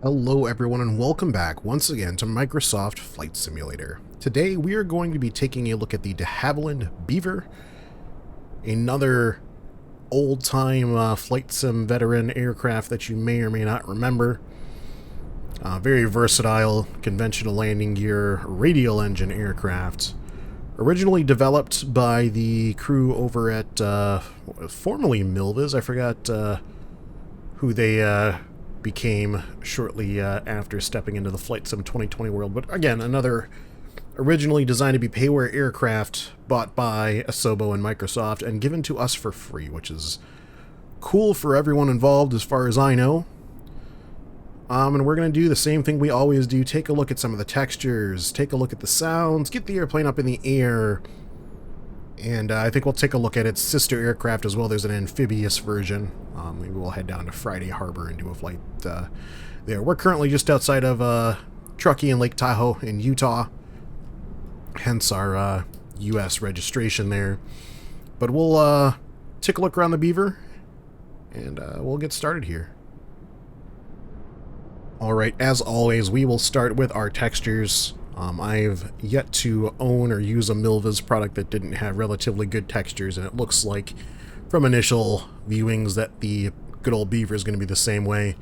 Hello everyone and welcome back once again to Microsoft Flight Simulator. Today we are going to be taking a look at the de Havilland Beaver, another old-time flight sim veteran aircraft that you may or may not remember. Very versatile, conventional landing gear, radial engine aircraft. Originally developed by the crew over at formerly Milviz. I forgot who they became shortly after stepping into the Flight Sim 2020 world. But again, another originally designed to be payware aircraft bought by Asobo and Microsoft and given to us for free, which is cool for everyone involved as far as I know. And we're going to do the same thing we always do. Take a look at some of the textures, take a look at the sounds, get the airplane up in the air, and I think we'll take a look at its sister aircraft as well. There's an amphibious version. Maybe we'll head down to Friday Harbor and do a flight there. We're currently just outside of Truckee and Lake Tahoe in Utah, hence our U.S. registration there. But we'll take a look around the Beaver, and we'll get started here. Alright, as always, we will start with our textures. I've yet to own or use a Milviz product that didn't have relatively good textures, and it looks like from initial viewings that the good old Beaver is going to be the same way.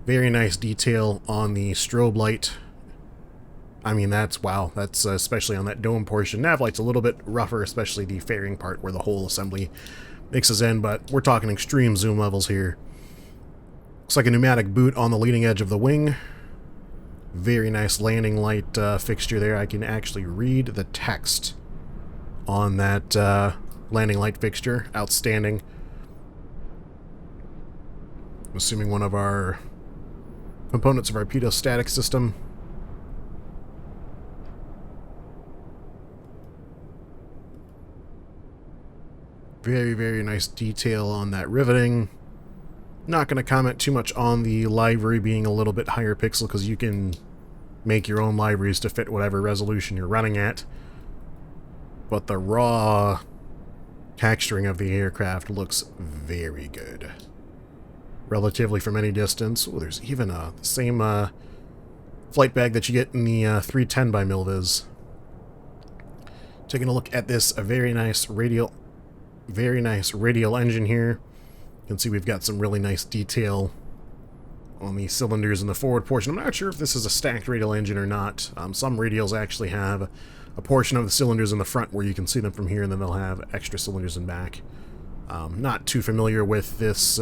Very nice detail on the strobe light. I mean, wow, that's especially on that dome portion. Nav light's a little bit rougher, especially the fairing part where the whole assembly mixes in, but we're talking extreme zoom levels here. Looks like a pneumatic boot on the leading edge of the wing. Very nice landing light fixture there. I can actually read the text on that landing light fixture. Outstanding. I'm assuming one of our components of our pitot-static system. Very, very nice detail on that riveting. Not going to comment too much on the livery being a little bit higher pixel because you can make your own liveries to fit whatever resolution you're running at. But the raw texturing of the aircraft looks very good. Relatively from any distance. Oh, there's even the same flight bag that you get in the 310 by Milviz. Taking a look at this, a very nice radial engine here. You can see we've got some really nice detail on the cylinders in the forward portion. I'm not sure if this is a stacked radial engine or not. Some radials actually have a portion of the cylinders in the front where you can see them from here, and then they'll have extra cylinders in back. Not too familiar with this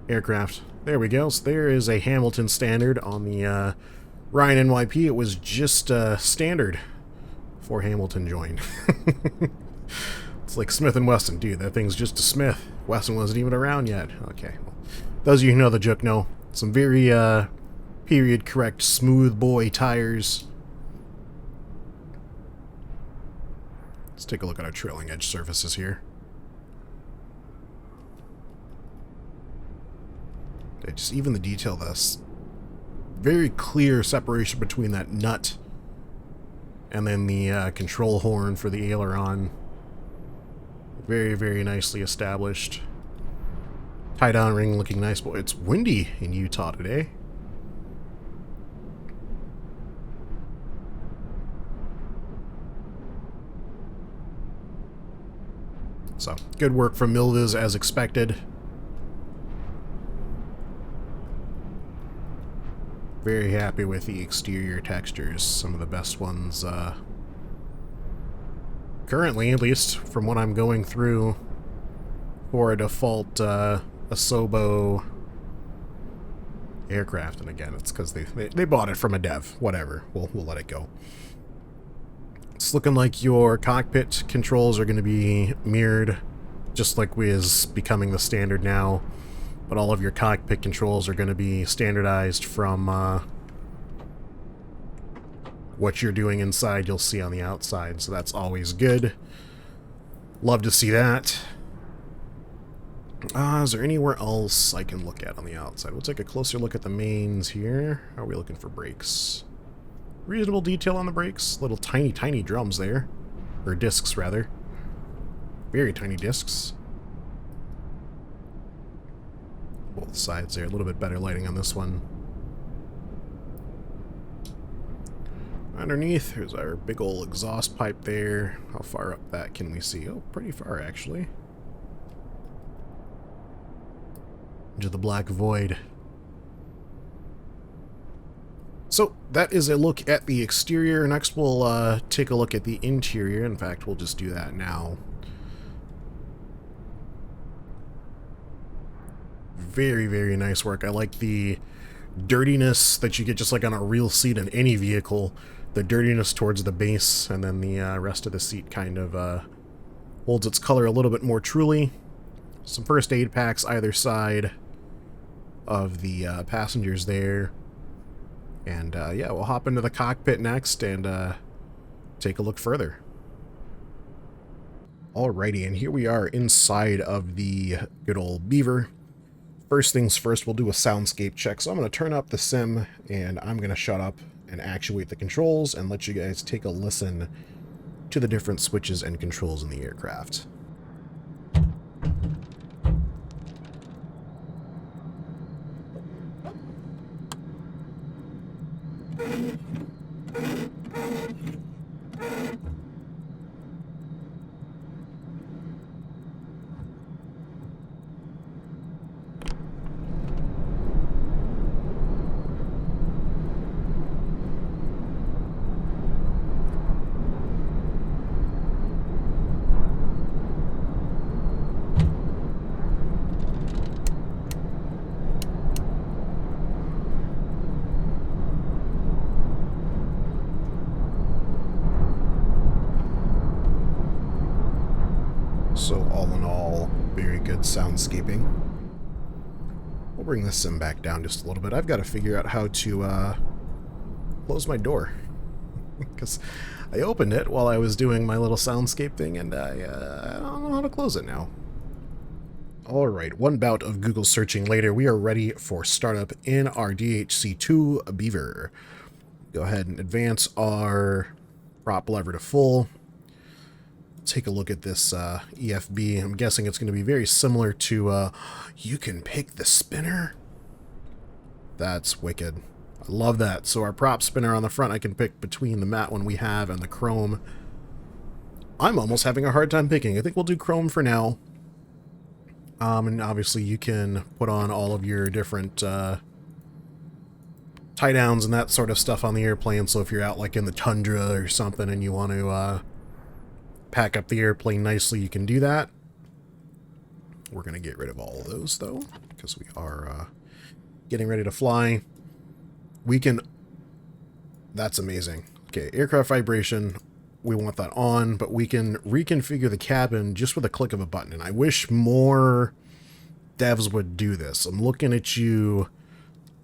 aircraft. There we go. So there is a Hamilton standard on the Ryan NYP. It was just standard before Hamilton joined. It's like Smith & Wesson. Dude, that thing's just a Smith. Wesson wasn't even around yet. Okay. Well, those of you who know the joke know. Some very period correct smooth boy tires. Let's take a look at our trailing edge surfaces here. Just even the detail of this. Very clear separation between that nut and then the control horn for the aileron. Very, very nicely established. Tie-down ring looking nice, but it's windy in Utah today. So, good work from Milviz as expected. Very happy with the exterior textures. Some of the best ones currently, at least from what I'm going through for a default Asobo aircraft. And again, it's because they bought it from a dev. Whatever. We'll let it go. It's looking like your cockpit controls are going to be mirrored, just like is becoming the standard now. But all of your cockpit controls are going to be standardized from what you're doing inside, you'll see on the outside. So that's always good. Love to see that. Is there anywhere else I can look at on the outside? We'll take a closer look at the mains here. How are we looking for brakes? Reasonable detail on the brakes. Little tiny drums there. Or discs, rather. Very tiny discs. the sides there. A little bit better lighting on this one. Underneath, there's our big old exhaust pipe there. How far up that can we see? Oh, pretty far, actually. Into the black void. So, that is a look at the exterior. Next, we'll take a look at the interior. In fact, we'll just do that now. Very, very nice work. I like the dirtiness that you get just like on a real seat in any vehicle. The dirtiness towards the base, and then the rest of the seat kind of holds its color a little bit more truly. Some first aid packs either side of the passengers there. And yeah, we'll hop into the cockpit next and take a look further. Alrighty, and here we are inside of the good old Beaver. First things first, we'll do a soundscape check. So I'm going to turn up the sim, and I'm going to shut up and actuate the controls and let you guys take a listen to the different switches and controls in the aircraft. So all in all, very good soundscaping. We'll bring the sim back down just a little bit. I've got to figure out how to close my door. Because I opened it while I was doing my little soundscape thing, and I don't know how to close it now. Alright, one bout of Google searching later, we are ready for startup in our DHC-2 Beaver. Go ahead and advance our prop lever to full. Take a look at this EFB. I'm guessing it's going to be very similar to you can pick the spinner. That's wicked. I love that. So our prop spinner on the front, I can pick between the matte one we have and the chrome. I'm almost having a hard time picking. I think we'll do chrome for now. And obviously you can put on all of your different tie downs and that sort of stuff on the airplane. So if you're out like in the tundra or something and you want to pack up the airplane nicely, you can do that. We're going to get rid of all of those, though, because we are getting ready to fly. We can... That's amazing. Okay, aircraft vibration, we want that on, but we can reconfigure the cabin just with a click of a button, and I wish more devs would do this. I'm looking at you,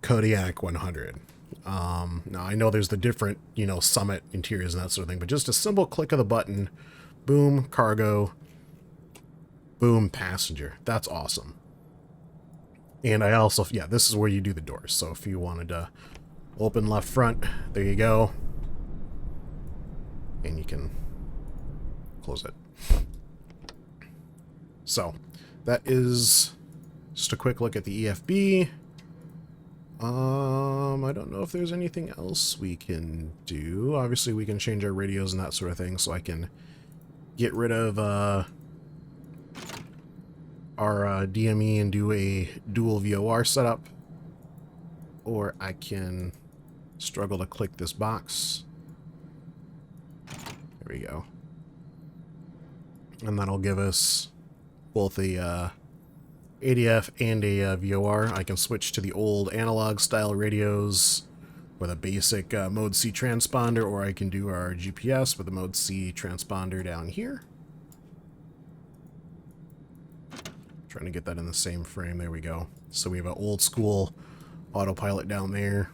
Kodiak 100. Now, I know there's the different, you know, Summit interiors and that sort of thing, but just a simple click of the button. Boom, cargo. Boom, passenger. That's awesome. And I also, yeah, this is where you do the doors. So if you wanted to open left front, there you go. And you can close it. So that is just a quick look at the EFB. I don't know if there's anything else we can do. Obviously, we can change our radios and that sort of thing, so I can get rid of our DME and do a dual VOR setup. Or I can struggle to click this box. There we go. And that'll give us both a ADF and a VOR. I can switch to the old analog style radios with a basic Mode C transponder, or I can do our GPS with a Mode C transponder down here. Trying to get that in the same frame. There we go. So we have an old school autopilot down there.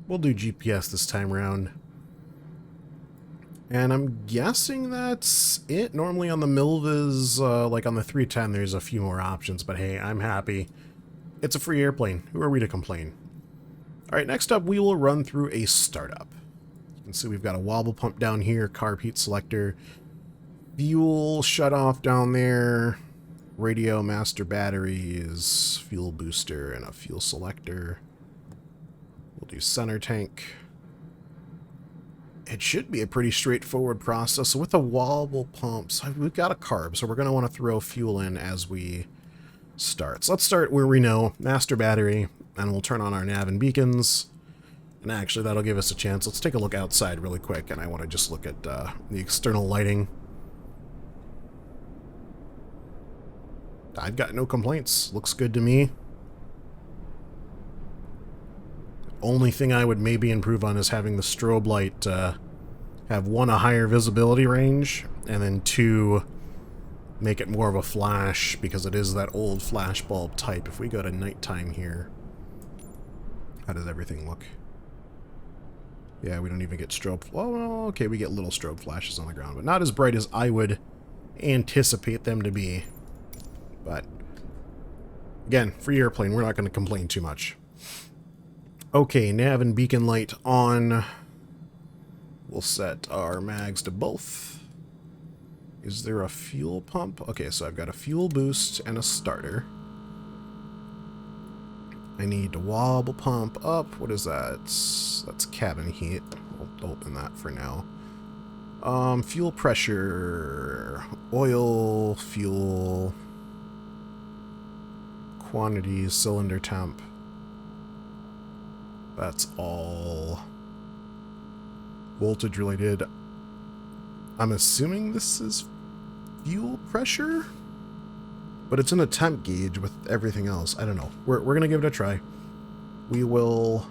We'll do GPS this time around. And I'm guessing that's it. Normally on the Milvas, like on the 310, there's a few more options, but hey, I'm happy. It's a free airplane. Who are we to complain? Alright, next up we will run through a startup. You can see we've got a wobble pump down here, carb heat selector, fuel shut off down there, radio, master batteries, fuel booster, and a fuel selector. We'll do center tank. It should be a pretty straightforward process. So with the wobble pumps, we've got a carb, so we're going to want to throw fuel in as we start. So let's start where we know, master battery, and we'll turn on our nav and beacons. And actually, that'll give us a chance. Let's take a look outside really quick, and I want to just look at the external lighting. I've got no complaints. Looks good to me. Only thing I would maybe improve on is having the strobe light have, one, a higher visibility range, and then two, make it more of a flash, because it is that old flash bulb type. If we go to nighttime here, how does everything look? Yeah, we don't even get strobe. Well, okay, we get little strobe flashes on the ground, but not as bright as I would anticipate them to be. But again, free airplane, we're not going to complain too much. Okay, nav and beacon light on. We'll set our mags to both. Is there a fuel pump? Okay, so I've got a fuel boost and a starter. I need to wobble pump up. What is that? That's cabin heat. We'll open that for now. Fuel pressure, oil, fuel, quantities, cylinder temp. That's all voltage related. I'm assuming this is fuel pressure? But it's in a temp gauge with everything else. I don't know. We're going to give it a try. We will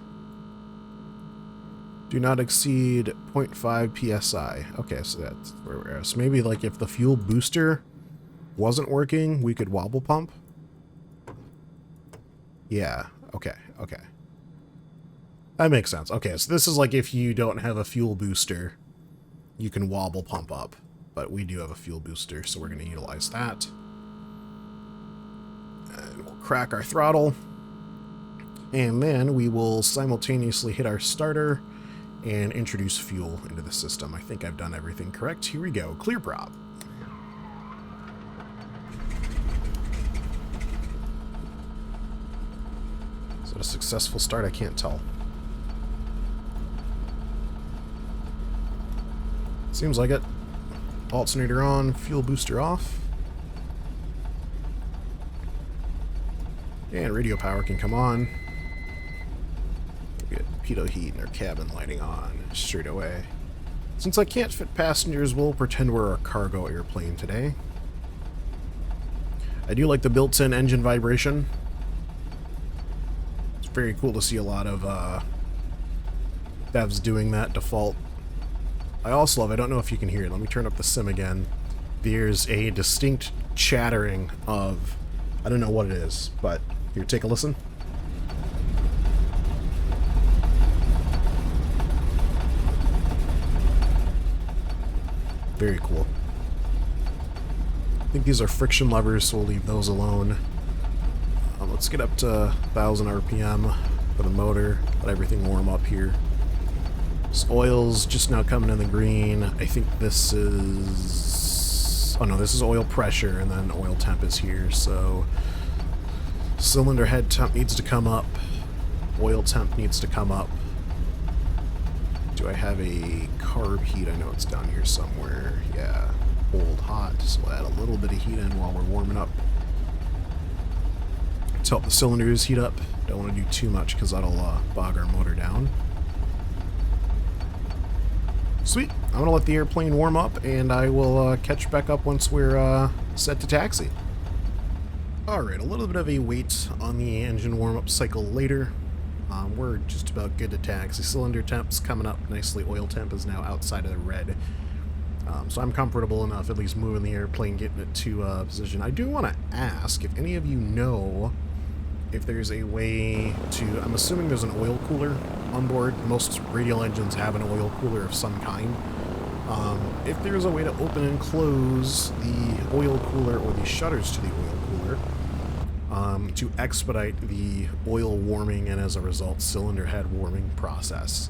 do not exceed 0.5 psi. Okay, so that's where we're at. So maybe like if the fuel booster wasn't working, we could wobble pump. Yeah, okay. That makes sense. Okay, so this is like if you don't have a fuel booster, you can wobble pump up. But we do have a fuel booster, so we're going to utilize that. And we'll crack our throttle. And then we will simultaneously hit our starter and introduce fuel into the system. I think I've done everything correct. Here we go. Clear prop. Is it a successful start? I can't tell. Seems like it. Alternator on, fuel booster off. And radio power can come on. We get pitot heat and our cabin lighting on straight away. Since I can't fit passengers, we'll pretend we're a cargo airplane today. I do like the built-in engine vibration. It's very cool to see a lot of devs doing that default. I also love, I don't know if you can hear it, let me turn up the sim again. There's a distinct chattering of, I don't know what it is, but here, take a listen. Very cool. I think these are friction levers, so we'll leave those alone. Let's get up to 1000 RPM for the motor, let everything warm up here. This oil's just now coming in the green. I think this is... oh no, this is oil pressure, and then oil temp is here, so... cylinder head temp needs to come up. Oil temp needs to come up. Do I have a carb heat? I know it's down here somewhere. Yeah, cold, hot. So we'll add a little bit of heat in while we're warming up. Let's help the cylinders heat up. Don't want to do too much because that'll bog our motor down. Sweet. I'm going to let the airplane warm up, and I will catch back up once we're set to taxi. Alright, a little bit of a wait on the engine warm-up cycle later. We're just about good to taxi. Cylinder temp's coming up nicely. Oil temp is now outside of the red. So I'm comfortable enough at least moving the airplane, getting it to position. I do want to ask if any of you know if there's a way to... I'm assuming there's an oil cooler on board. Most radial engines have an oil cooler of some kind. If there's a way to open and close the oil cooler or the shutters to the oil cooler to expedite the oil warming and as a result cylinder head warming process.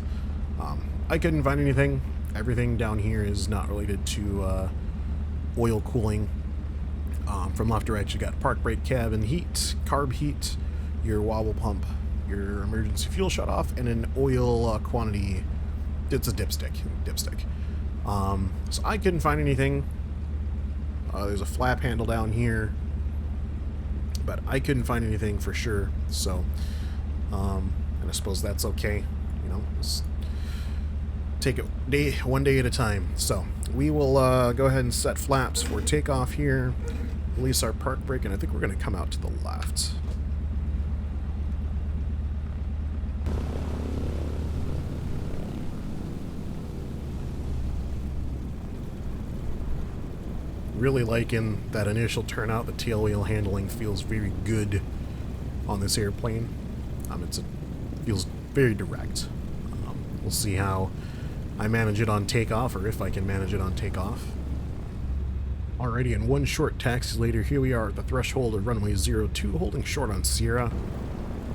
I couldn't find anything. Everything down here is not related to oil cooling. From left to right, you got park brake, cabin heat, carb heat, your wobble pump, your emergency fuel shutoff, and an oil quantity. It's a dipstick. So I couldn't find anything. There's a flap handle down here, but I couldn't find anything for sure. So, and I suppose that's okay. You know, just take it one day at a time. So we will go ahead and set flaps for takeoff here. Release our park brake, and I think we're going to come out to the left. Really liking that initial turnout. The tail wheel handling feels very good on this airplane. It feels very direct. We'll see how I manage it on takeoff, or if I can manage it on takeoff. Alrighty, and one short taxi later, here we are at the threshold of runway 02, holding short on Sierra.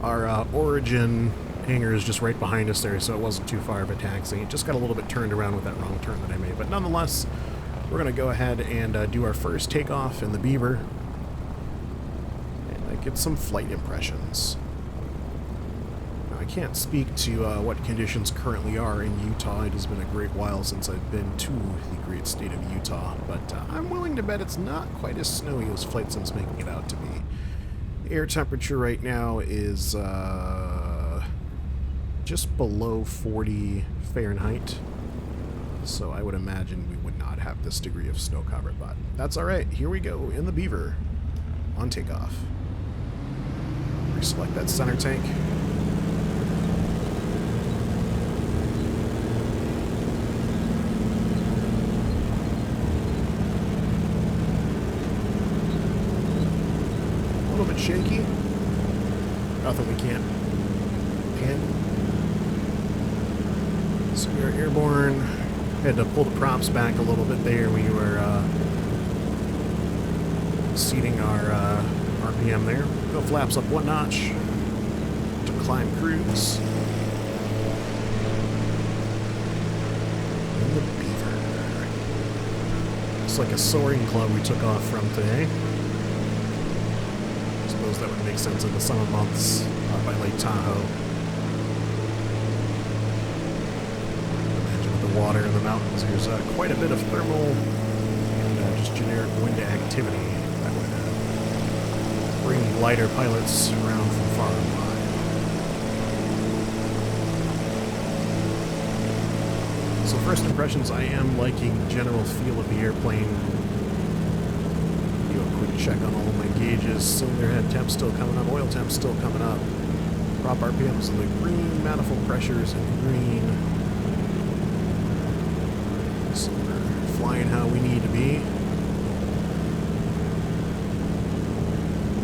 Our origin hangar is just right behind us there, so it wasn't too far of a taxi. It just got a little bit turned around with that wrong turn that I made, but nonetheless, we're going to go ahead and do our first takeoff in the Beaver and get some flight impressions. Now, I can't speak to what conditions currently are in Utah. It has been a great while since I've been to the great state of Utah, but I'm willing to bet it's not quite as snowy as Flight Sim's making it out to be. The air temperature right now is just below 40 Fahrenheit. So I would imagine we would not have this degree of snow cover, but that's alright. Here we go in the Beaver on takeoff. Reselect that center tank. A little bit shaky. Nothing we can't handle. So we are airborne. Had to pull the props back a little bit there. We were seating our RPM there. Go flaps up one notch to climb cruise. In the Beaver. It's like a soaring club we took off from today. I suppose that would make sense in the summer months by Lake Tahoe. Water in the mountains. There's quite a bit of thermal and just generic wind activity that would bring lighter pilots around from far and wide. So first impressions, I am liking the general feel of the airplane. Do a quick check on all of my gauges. Cylinder head temp still coming up, oil temp still coming up. Prop RPMs in the green, manifold pressures in green. So we're flying how we need to be.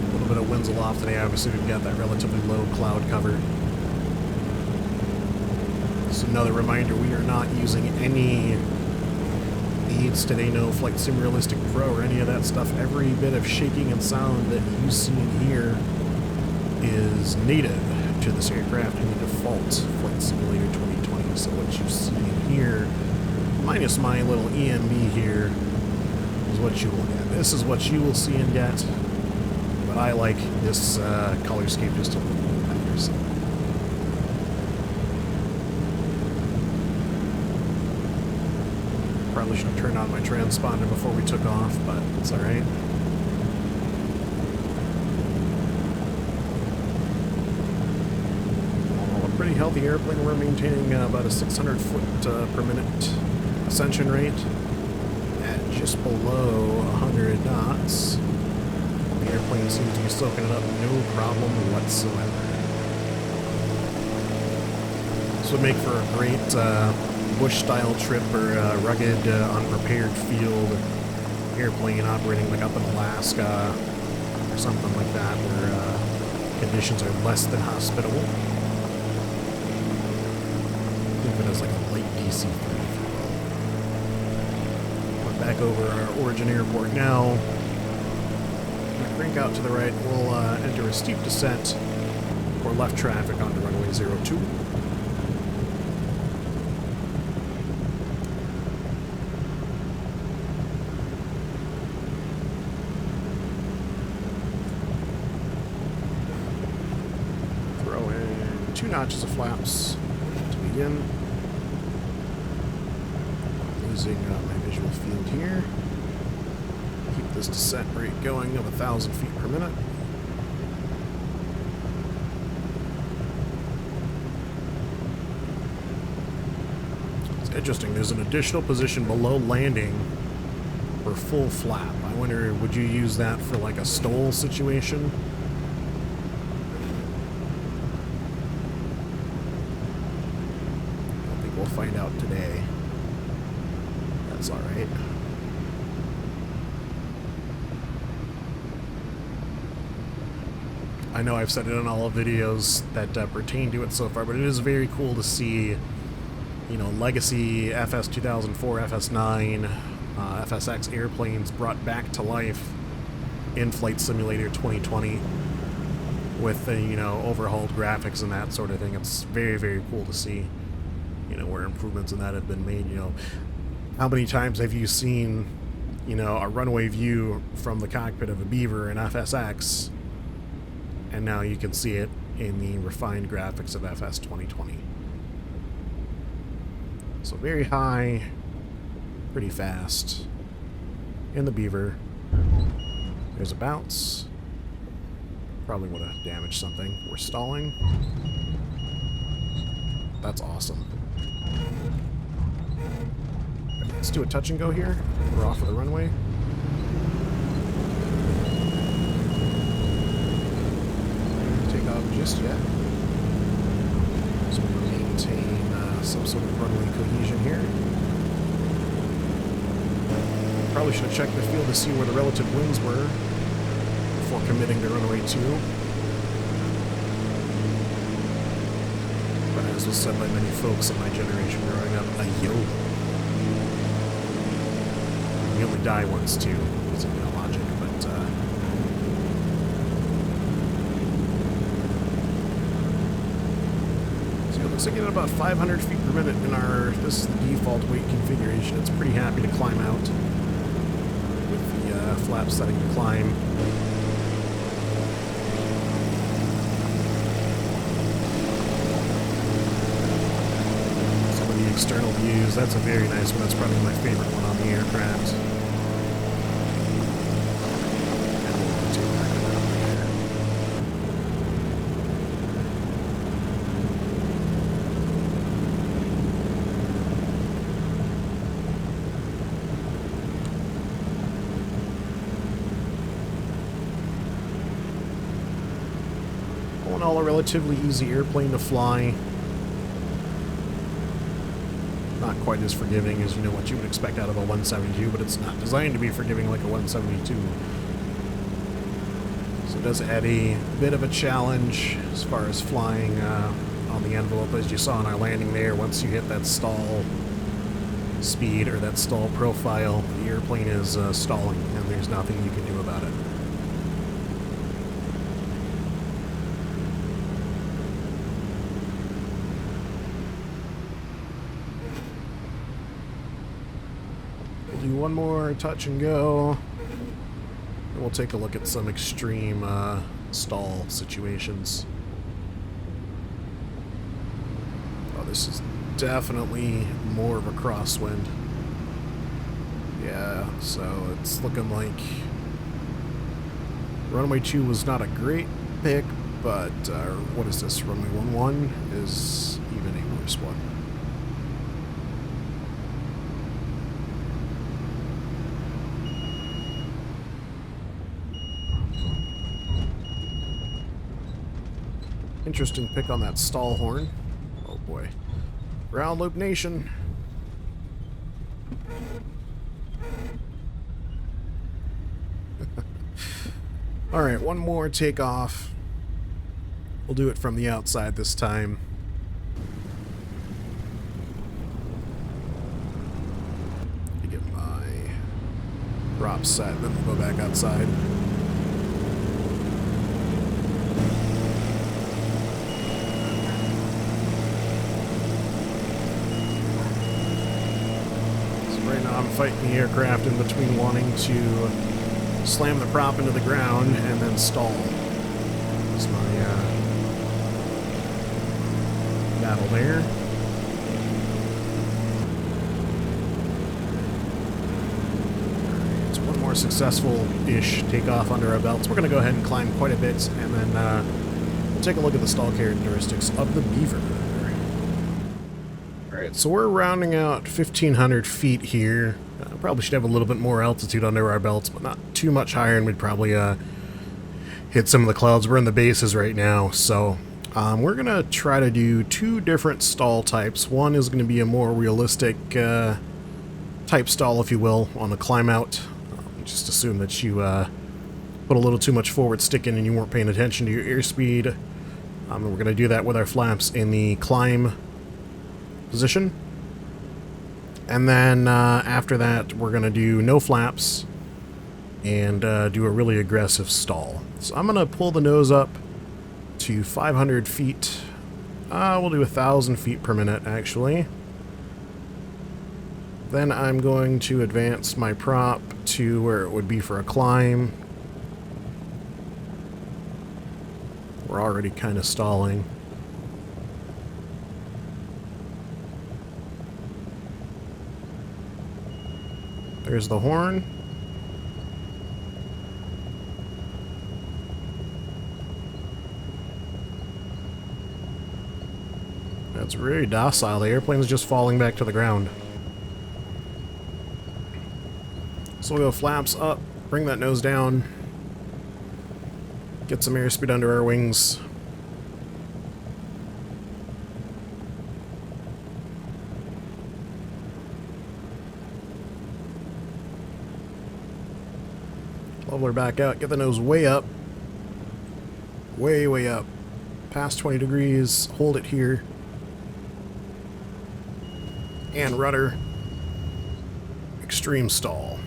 A little bit of winds aloft today. Obviously, we've got that relatively low cloud cover. Just another reminder, we are not using any aids today, no Flight Sim Realistic Pro or any of that stuff. Every bit of shaking and sound that you see and hear is native to this aircraft in the default Flight Simulator 2020. So what you see and hear, minus my little EMB here, is what you will get. This is what you will see and get, but I like this color scheme just a little bit better. So. Probably should have turned on my transponder before we took off, but it's alright. Pretty healthy airplane. We're maintaining about a 600 foot per minute ascension rate at just below 100 knots. The airplane seems to be soaking it up, no problem whatsoever. This would make for a great bush-style trip or rugged, unprepared field airplane operating like up in Alaska or something like that, where conditions are less than hospitable. Think of it as like a light DC-3, if you will. We're back over our origin airport now. We crank out to the right. We'll enter a steep descent or left traffic onto runway 02. 2 notches of flaps to begin. Using my visual field here. Keep this descent rate going of 1,000 feet per minute. It's interesting, there's an additional position below landing for full flap. I wonder, would you use that for like a stall situation? I think we'll find out today. That's alright. I know I've said it in all the videos that pertain to it so far, but it is very cool to see, you know, legacy FS2004, FS9, FSX airplanes brought back to life in Flight Simulator 2020 with the, you know, overhauled graphics and that sort of thing. It's very, very cool to see, you know, where improvements in that have been made. You know, how many times have you seen, you know, a runway view from the cockpit of a Beaver in FSX, and now you can see it in the refined graphics of FS 2020. So very high, pretty fast in the Beaver. There's a bounce. Probably would have damaged something. We're stalling. That's awesome. Let's do a touch and go here. We're off of the runway. Take off just yet. So we'll maintain some sort of runway cohesion here. Probably should have checked the field to see where the relative winds were before committing to runway 2. But as was said by many folks of my generation growing up, a YOLO. You only die once too. It's no logic, but so it looks like at about 500 feet per minute in our, this is the default weight configuration. It's pretty happy to climb out with the flap setting to climb. Some of the external views, that's a very nice one. That's probably my favorite one on the aircraft. And we'll rotate back around there. All in all, a relatively easy airplane to fly. Not quite as forgiving as, you know, what you would expect out of a 172, but it's not designed to be forgiving like a 172. So it does add a bit of a challenge as far as flying on the envelope, as you saw in our landing there. Once you hit that stall speed or that stall profile, the airplane is stalling, and there's nothing you can do about it. Do one more touch and go, and we'll take a look at some extreme stall situations. Oh, this is definitely more of a crosswind. Yeah, so it's looking like runway 2 was not a great pick, but what is this? Runway 11 is even a worse one. Interesting pick on that stall horn. Oh boy. Ground loop nation. Alright, one more takeoff. We'll do it from the outside this time. Get my prop set, then we'll go back outside. Right now I'm fighting the aircraft in between wanting to slam the prop into the ground and then stall. That's my battle there. It's one more successful-ish takeoff under our belts. We're going to go ahead and climb quite a bit, and then we'll take a look at the stall characteristics of the Beaver. Alright, so we're rounding out 1,500 feet here. Probably should have a little bit more altitude under our belts, but not too much higher, and we'd probably hit some of the clouds. We're in the bases right now, so we're going to try to do two different stall types. One is going to be a more realistic type stall, if you will, on the climb out. Just assume that you put a little too much forward sticking and you weren't paying attention to your airspeed. We're going to do that with our flaps in the climb position. And then after that, we're going to do no flaps and do a really aggressive stall. So I'm going to pull the nose up to 500 feet. We'll do 1,000 feet per minute, actually. Then I'm going to advance my prop to where it would be for a climb. We're already kind of stalling. There's the horn. That's very docile. The airplane's just falling back to the ground. So we'll go flaps up, bring that nose down, get some airspeed under our wings. Level her back out, get the nose way up. Way up. Past 20 degrees, hold it here. And rudder. Extreme stall.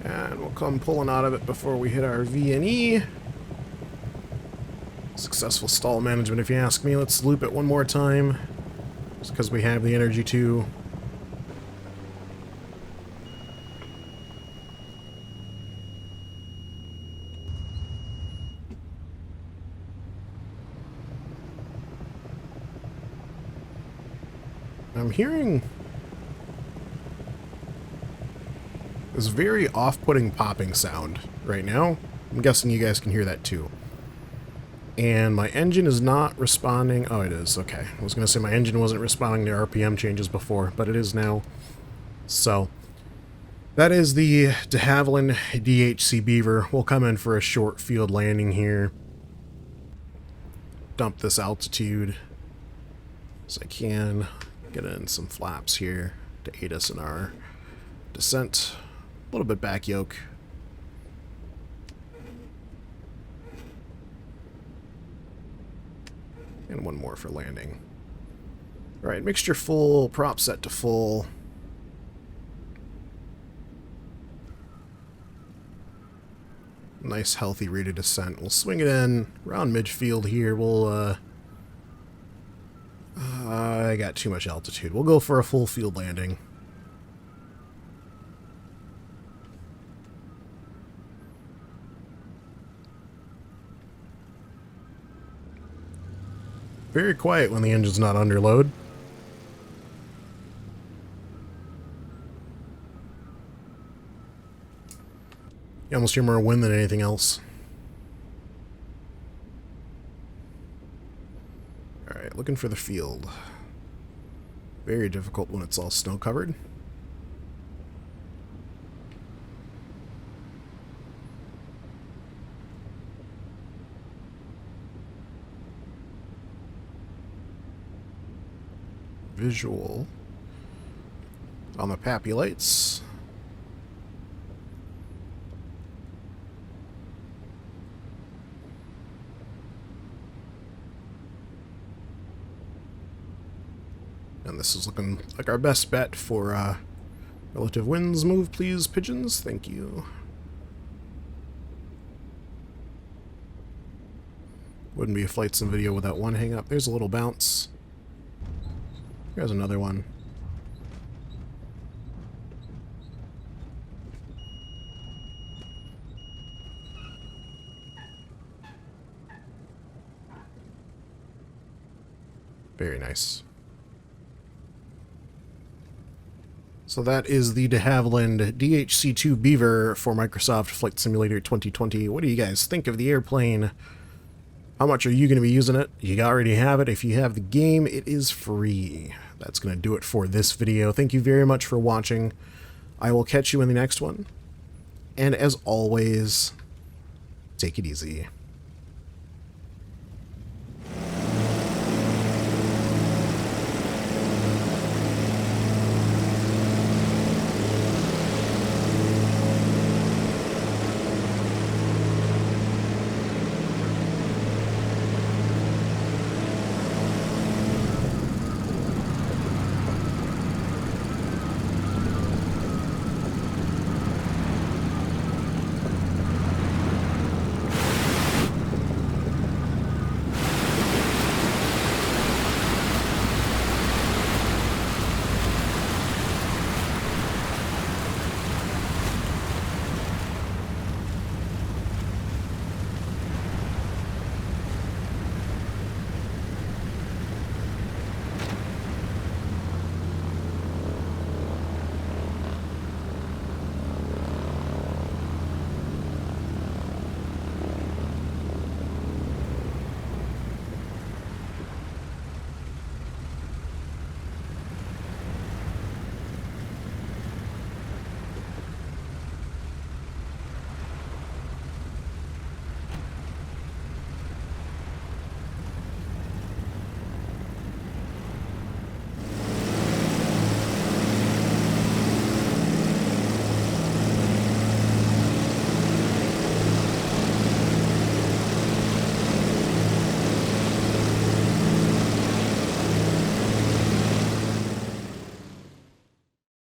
And we'll come pulling out of it before we hit our V&E. Successful stall management, if you ask me. Let's loop it one more time, just because we have the energy to. I'm hearing this very off-putting popping sound right now. I'm guessing you guys can hear that too. And my engine is not responding. Oh, it is. Okay. I was going to say my engine wasn't responding to RPM changes before, but it is now. So, that is the de Havilland DHC Beaver. We'll come in for a short field landing here. Dump this altitude as I can. Get in some flaps here to aid us in our descent. A little bit back yoke. And one more for landing. Alright, mixture full, prop set to full. Nice healthy rate of descent. We'll swing it in around midfield here. We'll I got too much altitude. We'll go for a full field landing. Very quiet when the engine's not under load. You almost hear more wind than anything else. Alright, looking for the field. Very difficult when it's all snow covered. Visual on the Pappy lights. And this is looking like our best bet for relative winds. Move, please, pigeons. Thank you. Wouldn't be a flight sim video without one hang up. There's a little bounce. Here's another one. Very nice. So that is the de Havilland DHC-2 Beaver for Microsoft Flight Simulator 2020. What do you guys think of the airplane? How much are you going to be using it? You already have it. If you have the game, it is free. That's going to do it for this video. Thank you very much for watching. I will catch you in the next one. And as always, take it easy.